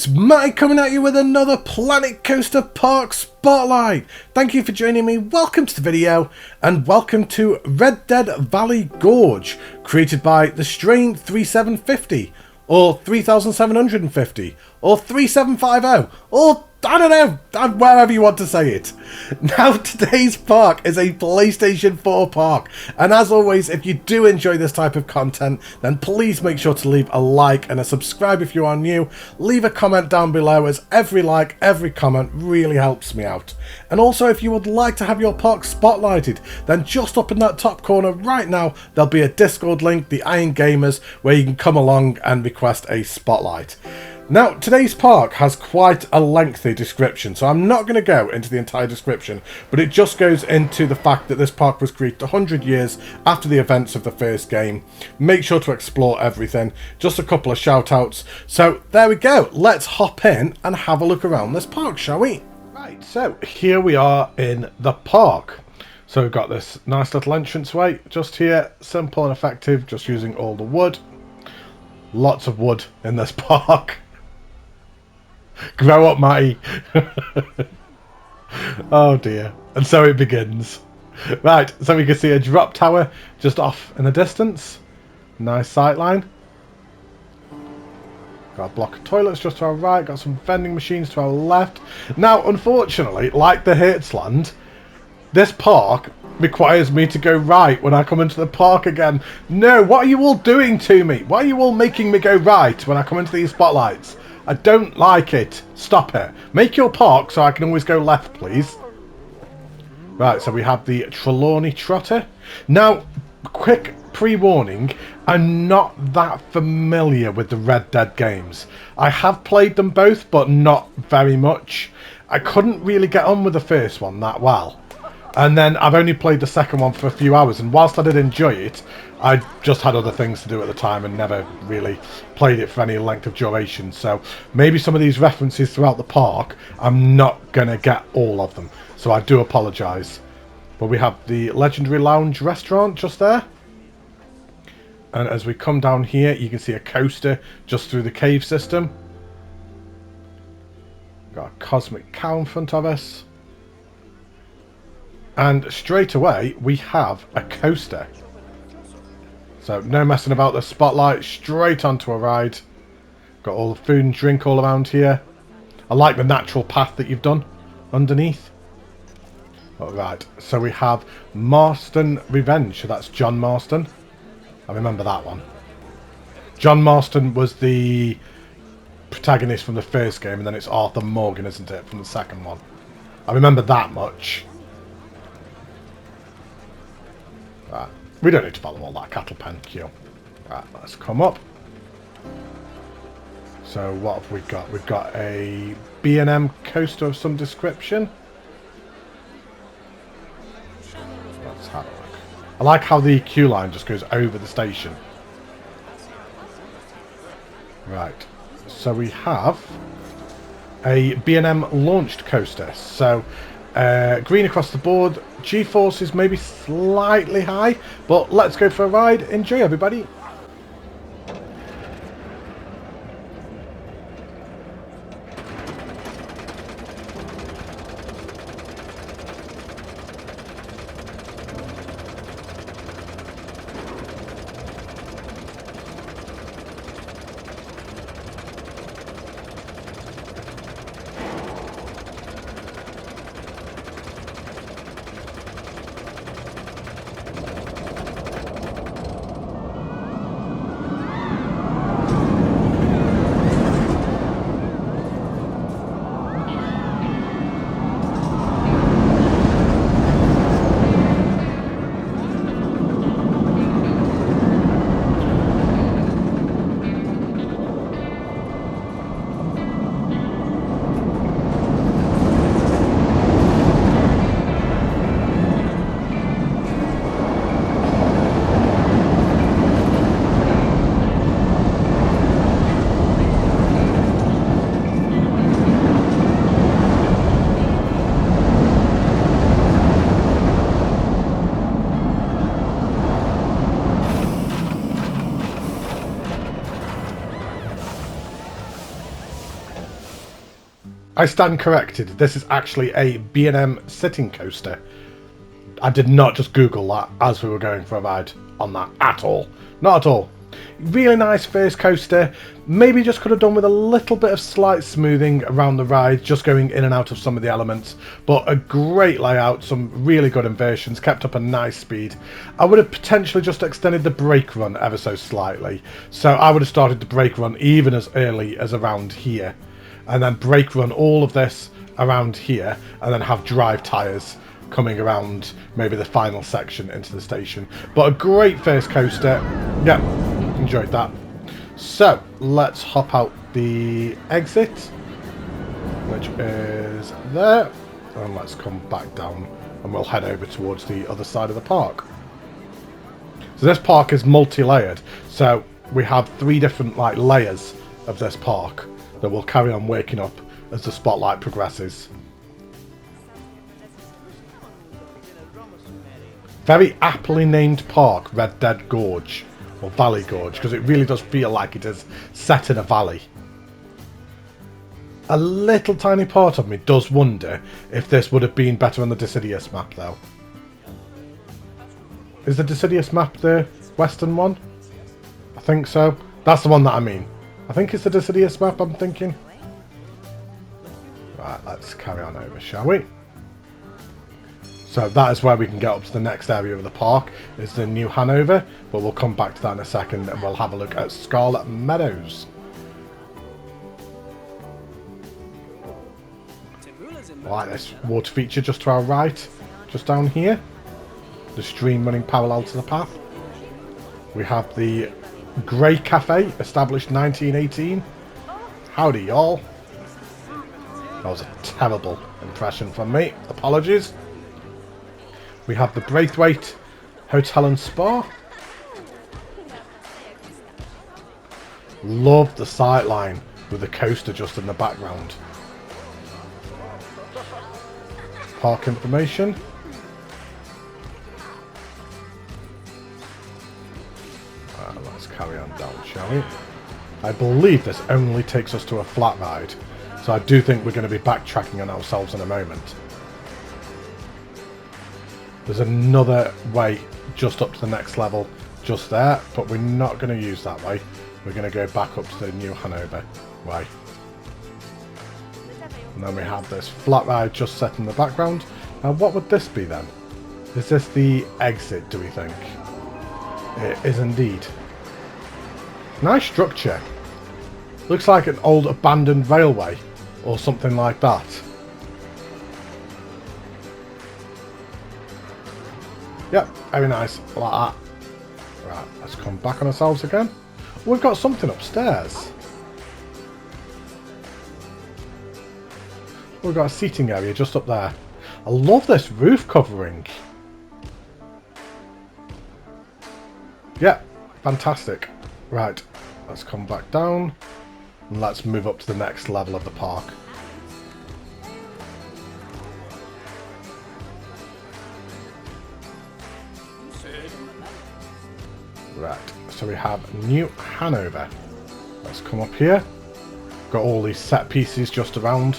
It's Matty coming at you with another Planet Coaster Park Spotlight. Thank you for joining me, welcome to the video, and welcome to Red Dead Valley Gorge, created by the Strain 3750, or 3750, or 3750, or I don't know, wherever you want to say it. Now, today's park is a PlayStation 4 park, and as always, if you do enjoy this type of content, then please make sure to leave a like and a subscribe if you are new. Leave a comment down below, as every like, every comment really helps me out. And also, if you would like to have your park spotlighted, then just up in that top corner right now, there'll be a Discord link, the Iron Gamers, where you can come along and request a spotlight. Now, today's park has quite a lengthy description, so I'm not going to go into the entire description, but it just goes into the fact that this park was created 100 years after the events of the first game. Make sure to explore everything. Just a couple of shout outs. So there we go. Let's hop in and have a look around this park, shall we? Right, so here we are in the park. So we've got this nice little entranceway just here, simple and effective, just using all the wood. Lots of wood in this park. Grow up, Matty. Oh dear. And so it begins. Right, so we can see a drop tower just off in the distance. Nice sightline. Got a block of toilets just to our right. Got some vending machines to our left. Now, unfortunately, like the Hertzland, this park requires me to go right when I come into the park again. No, what are you all doing to me? Why are you all making me go right when I come into these spotlights? I don't like it. Stop it. Make your park so I can always go left, please. Right, so we have the Trelawney Trotter. Now, quick pre-warning, I'm not that familiar with the Red Dead games. I have played them both, but not very much. I couldn't really get on with the first one that well. And then I've only played the second one for a few hours, and whilst I did enjoy it, I just had other things to do at the time and never really played it for any length of duration. So maybe some of these references throughout the park, I'm not going to get all of them. So I do apologise. But we have the Legendary Lounge restaurant just there. And as we come down here, you can see a coaster just through the cave system. Got a cosmic cow in front of us. And straight away, we have a coaster. So no messing about the spotlight, straight onto a ride. Got all the food and drink all around here. I like the natural path that you've done underneath. Alright, so we have Marston Revenge. So that's John Marston. I remember that one. John Marston was the protagonist from the first game, and then it's Arthur Morgan, isn't it, from the second one. I remember that much. Right. We don't need to follow all that cattle pen queue. Right, let's come up. So what have we got? We've got a B&M coaster of some description. Let's have a look. I like how the queue line just goes over the station. Right. So we have a B&M launched coaster. So green across the board. G-force is maybe slightly high, but let's go for a ride. Enjoy, everybody. I stand corrected. This is actually a B&M sitting coaster. I did not just Google that as we were going for a ride on that at all. Not at all. Really nice first coaster. Maybe just could have done with a little bit of slight smoothing around the ride, just going in and out of some of the elements. But a great layout, some really good inversions, kept up a nice speed. I would have potentially just extended the brake run ever so slightly. So I would have started the brake run even as early as around here. And then brake run all of this around here, and then have drive tyres coming around maybe the final section into the station. But a great first coaster. Yeah, enjoyed that. So let's hop out the exit, which is there, and let's come back down and we'll head over towards the other side of the park. So this park is multi-layered, so we have 3 different layers of this park that will carry on waking up as the spotlight progresses. Very aptly named park, Red Dead Gorge, or Valley Gorge, because it really does feel like it is set in a valley. A little tiny part of me does wonder if this would have been better on the Decidius map though. Is the Decidius map the western one? I think so. That's the one that I mean. I think it's the Decidius map I'm thinking. Right, let's carry on over, shall we? So that is where we can get up to the next area of the park, is the New Hanover, but we'll come back to that in a second and we'll have a look at Scarlet Meadows. I like this water feature just to our right, just down here. The stream running parallel to the path. We have the Grey Cafe, established 1918. Howdy y'all. That was a terrible impression from me, apologies. We have the Braithwaite Hotel and Spa. Love the sight line with the coaster just in the background. Park information. Let's carry on down, shall we? I believe this only takes us to a flat ride, so I do think we're going to be backtracking on ourselves in a moment. There's another way just up to the next level just there, but we're not going to use that way. We're going to go back up to the New Hanover way. And then we have this flat ride just set in the background. Now what would this be then? Is this the exit, do we think? It is indeed. Nice structure. Looks like an old abandoned railway or something like that. Yep, very nice, like that. Right, let's come back on ourselves again. We've got something upstairs. We've got a seating area just up there. I love this roof covering. Yep, fantastic. Right, let's come back down and let's move up to the next level of the park. Right, so we have New Hanover. Let's come up here. Got all these set pieces just around.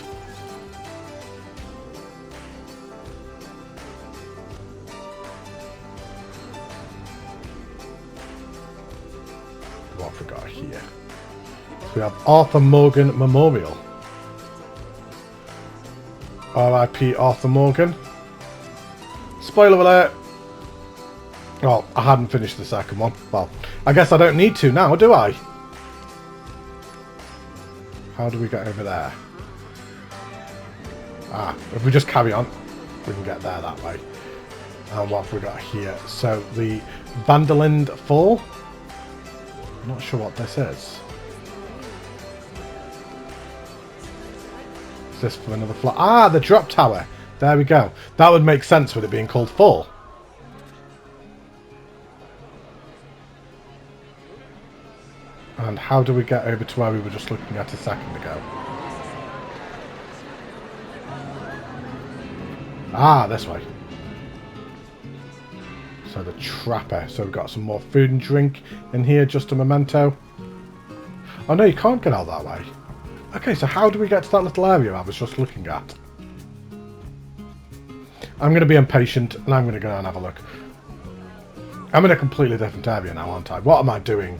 What have we got here? We have Arthur Morgan Memorial. R.I.P. Arthur Morgan. Spoiler alert! Well, I hadn't finished the second one. Well, I guess I don't need to now, do I? How do we get over there? Ah, if we just carry on, we can get there that way. And what have we got here? So, the Vandalind Fall. I'm not sure what this is. Is this for another floor? Ah, the drop tower. There we go. That would make sense with it being called Fall. And how do we get over to where we were just looking at a second ago? Ah, this way. So the Trapper. So we've got some more food and drink in here, just a memento. Oh no, you can't get out that way. Okay, so how do we get to that little area I was just looking at? I'm going to be impatient and I'm going to go and have a look. I'm in a completely different area now, aren't I? What am I doing?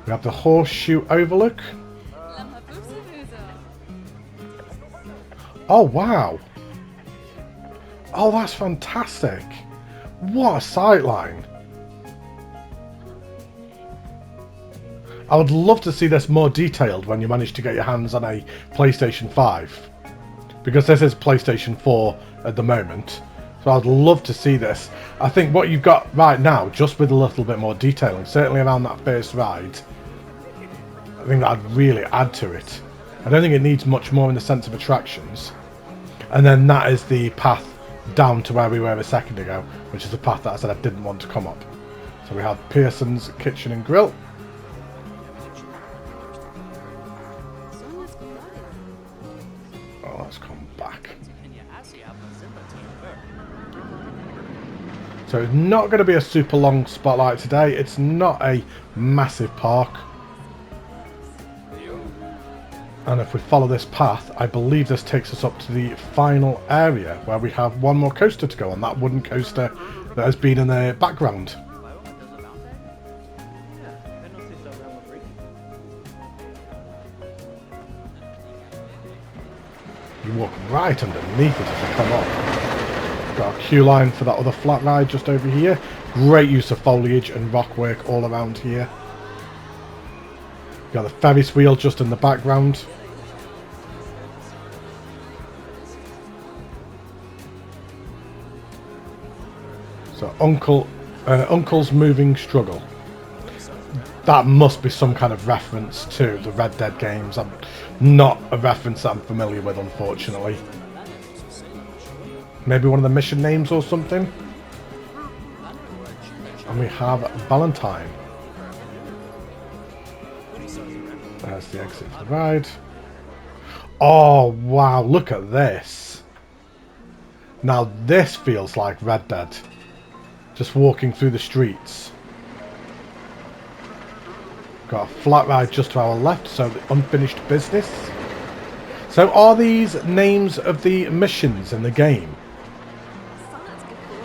We have the horseshoe overlook. Oh, wow. Oh, that's fantastic. What a sightline. I would love to see this more detailed when you manage to get your hands on a PlayStation 5. Because this is PlayStation 4 at the moment. So I'd love to see this. I think what you've got right now, just with a little bit more detailing, certainly around that first ride, I think that'd really add to it. I don't think it needs much more in the sense of attractions. And then that is the path down to where we were a second ago, which is the path that I said I didn't want to come up. So we have Pearson's Kitchen and Grill. Oh, let's come back. So it's not going to be a super long spotlight today. It's not a massive park. And if we follow this path, I believe this takes us up to the final area where we have one more coaster to go on, that wooden coaster that has been in the background. You walk right underneath it as you come up. Got a queue line for that other flat ride just over here. Great use of foliage and rock work all around here. Got the Ferris wheel just in the background. So Uncle's Moving Struggle. That must be some kind of reference to the Red Dead games. Not a reference that I'm familiar with, unfortunately. Maybe one of the mission names or something. And we have Valentine. There's the exit for the ride. Oh, wow, look at this. Now this feels like Red Dead. Just walking through the streets. Got a flat ride just to our left, so the unfinished business. So are these names of the missions in the game?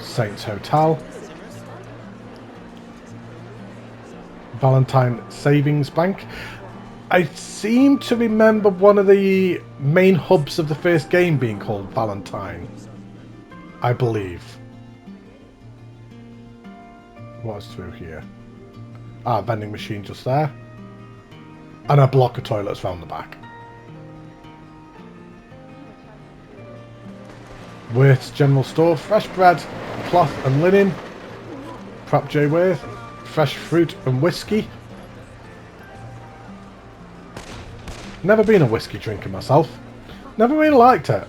Saints Hotel. Valentine Savings Bank. I seem to remember one of the main hubs of the first game being called Valentine. I believe. What's through here? Ah, vending machine just there. And a block of toilets round the back. Worth's General Store. Fresh bread, cloth and linen. Prop J Worth. Fresh fruit and whiskey. Never been a whiskey drinker myself. Never really liked it.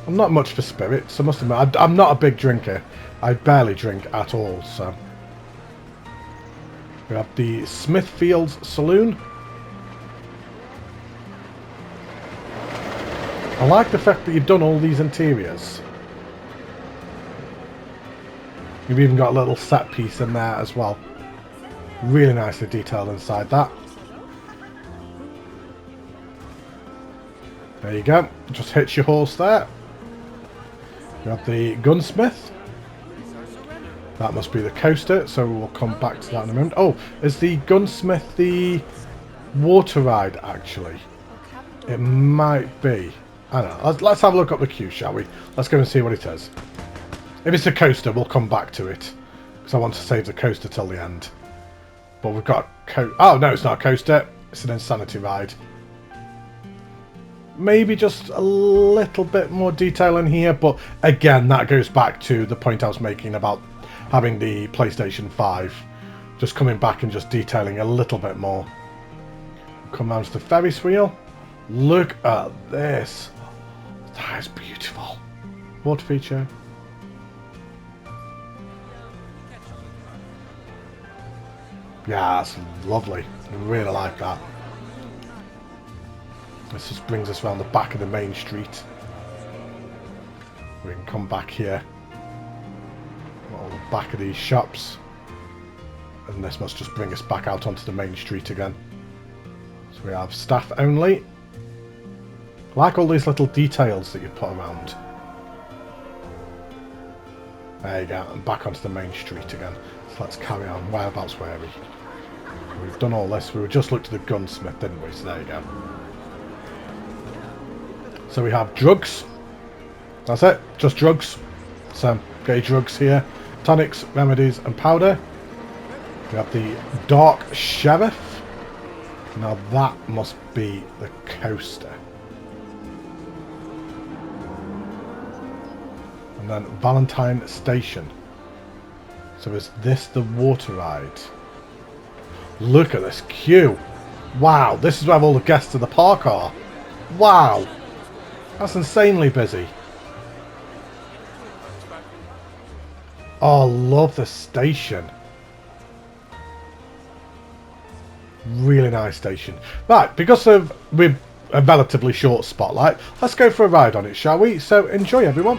I'm not much for spirits, I must admit. I'm not a big drinker. I barely drink at all, so. We have the Smithfield Saloon. I like the fact that you've done all these interiors. You've even got a little set piece in there as well. Really nicely detailed inside that. There you go. Just hitch your horse there. We have the Gunsmith. That must be the coaster, so we'll come back to that in a moment. Oh, is the Gunsmith the water ride, actually? It might be. I don't know. Let's have a look up the queue, shall we? Let's go and see what it is. If it's a coaster, we'll come back to it. Because I want to save the coaster till the end. But we've got... Oh, no, it's not a coaster. It's an insanity ride. Maybe just a little bit more detail in here. But again, that goes back to the point I was making about having the PlayStation 5. Just coming back and just detailing a little bit more. Come round to the Ferris wheel. Look at this. That is beautiful. Water feature. Yeah, that's lovely. I really like that. This just brings us around the back of the main street. We can come back here. On the back of these shops. And this must just bring us back out onto the main street again. So we have staff only. I like all these little details that you put around. There you go, and back onto the main street again. So let's carry on. Whereabouts were we? We've done all this. We just looked at the gunsmith, didn't we? So there you go. So we have drugs. That's it. Just drugs. So get your drugs here. Tonics, remedies, and powder. We have the Dark Sheriff. Now that must be the coaster. And then Valentine Station. So is this the water ride? Look at this queue. Wow, this is where all the guests of the park are. Wow. That's insanely busy. Oh, love the station. Really nice station. Right, because of we're a relatively short spotlight, let's go for a ride on it, shall we? So enjoy, everyone.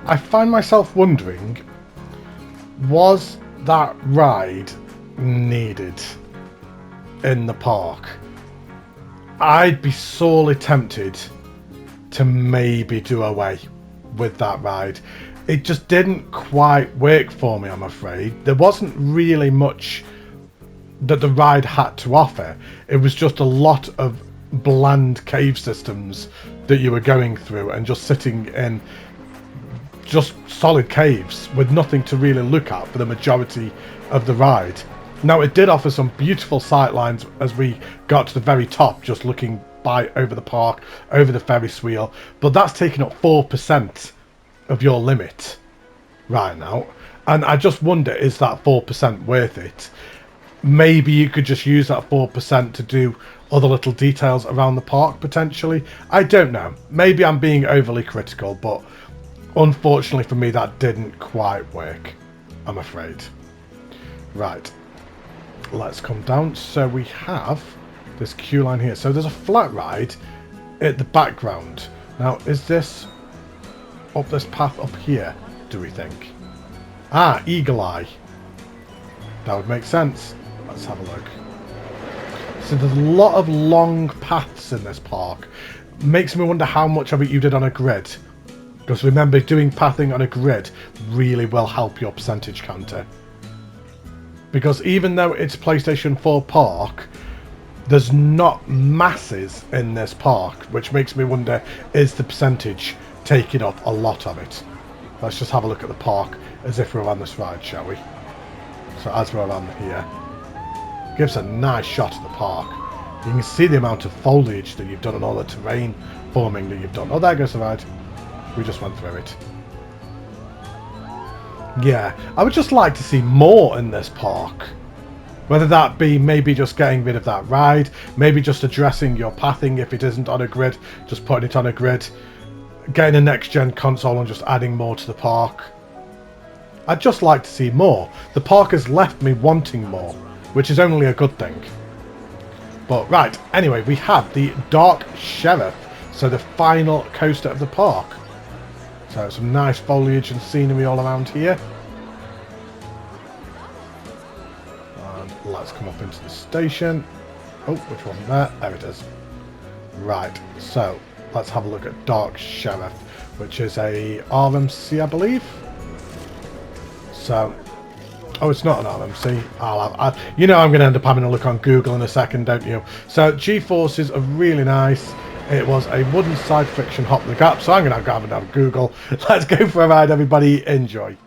I find myself wondering, was that ride needed in the park? I'd be sorely tempted to maybe do away with that ride. It just didn't quite work for me, I'm afraid. There wasn't really much that the ride had to offer. It was just a lot of bland cave systems that you were going through and just sitting in just solid caves with nothing to really look at for the majority of the ride. Now, it did offer some beautiful sight lines as we got to the very top, just looking by over the park, over the Ferris wheel, but that's taking up 4% of your limit right now, and I just wonder, is that 4% worth it? Maybe you could just use that 4% to do other little details around the park potentially. I don't know, maybe I'm being overly critical, but unfortunately for me that didn't quite work, I'm afraid. Right, let's come down. So we have this queue line here, so there's a flat ride at the background. Now, is this up this path up here, do we think? Ah, Eagle Eye. That would make sense. Let's have a look. So there's a lot of long paths in this park. Makes me wonder how much of it you did on a grid. Because remember, doing pathing on a grid really will help your percentage counter. Because even though it's PlayStation 4 park, there's not masses in this park, which makes me wonder, is the percentage taking up a lot of it? Let's just have a look at the park as if we're on this ride, shall we? So as we're on here, gives a nice shot of the park. You can see the amount of foliage that you've done and all the terrain forming that you've done. Oh, there goes the ride. We just went through it. Yeah, I would just like to see more in this park. Whether that be maybe just getting rid of that ride, maybe just addressing your pathing if it isn't on a grid, just putting it on a grid, getting a next-gen console and just adding more to the park. I'd just like to see more. The park has left me wanting more, which is only a good thing. But right, anyway, we have the Dark Sheriff, so the final coaster of the park. So some nice foliage and scenery all around here. And let's come up into the station. Oh, which wasn't there? There it is. Right, so let's have a look at Dark Sheriff, which is a RMC, I believe. So, oh, it's not an RMC. You know I'm going to end up having a look on Google in a second, don't you? So, G-forces are really nice. It was a wooden side friction hop the gap, so I'm going to have another Google. Let's go for a ride, everybody. Enjoy.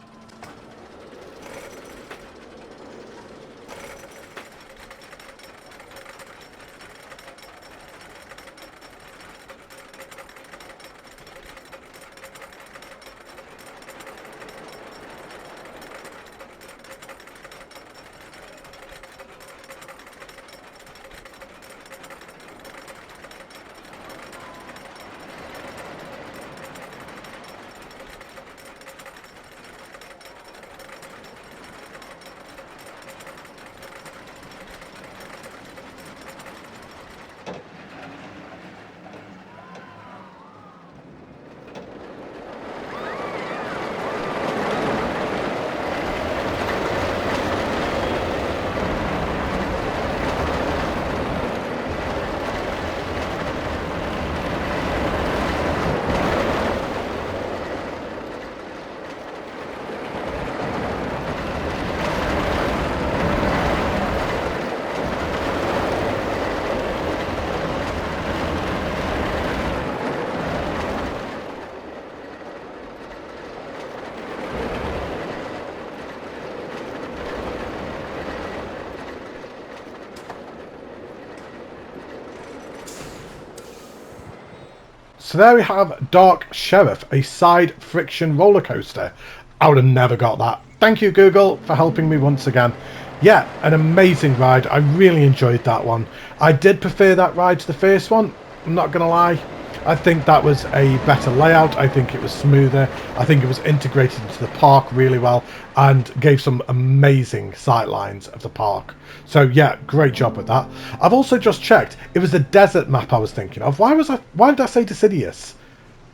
So there we have Dark Sheriff, a side friction roller coaster. I would have never got that. Thank you, Google, for helping me once again. Yeah, an amazing ride. I really enjoyed that one. I did prefer that ride to the first one, I'm not going to lie. I think that was a better layout. I think it was smoother. I think it was integrated into the park really well and gave some amazing sight lines of the park. So yeah, great job with that. I've also just checked. It was the desert map I was thinking of. Why did I say Deciduous?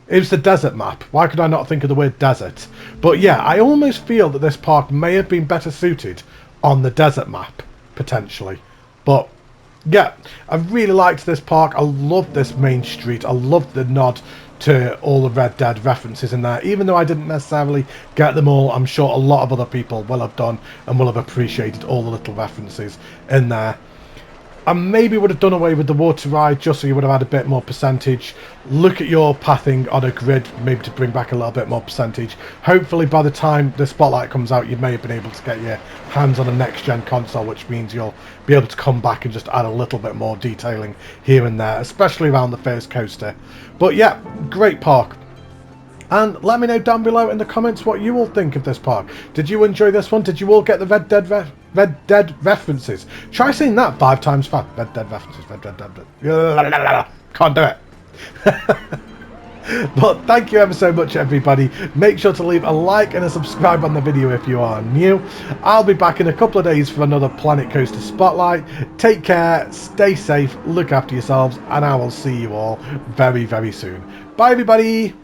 It was the desert map. Why could I not think of the word desert? But yeah, I almost feel that this park may have been better suited on the desert map, potentially. But yeah, I really liked this park. I love this main street. I love the nod to all the Red Dead references in there. Even though I didn't necessarily get them all, I'm sure a lot of other people will have done and will have appreciated all the little references in there. I maybe would have done away with the water ride just so you would have had a bit more percentage. Look at your pathing on a grid, maybe to bring back a little bit more percentage. Hopefully by the time the Spotlight comes out, you may have been able to get your hands on a next-gen console, which means you'll be able to come back and just add a little bit more detailing here and there, especially around the first coaster. But yeah, great park. And let me know down below in the comments what you all think of this park. Did you enjoy this one? Did you all get the Red Dead references? Try saying that 5 times fast. Red Dead references. Red Dead. Can't do it. But thank you ever so much, everybody. Make sure to leave a like and a subscribe on the video if you are new. I'll be back in a couple of days for another Planet Coaster Spotlight. Take care, stay safe, look after yourselves, and I will see you all very, very soon. Bye, everybody.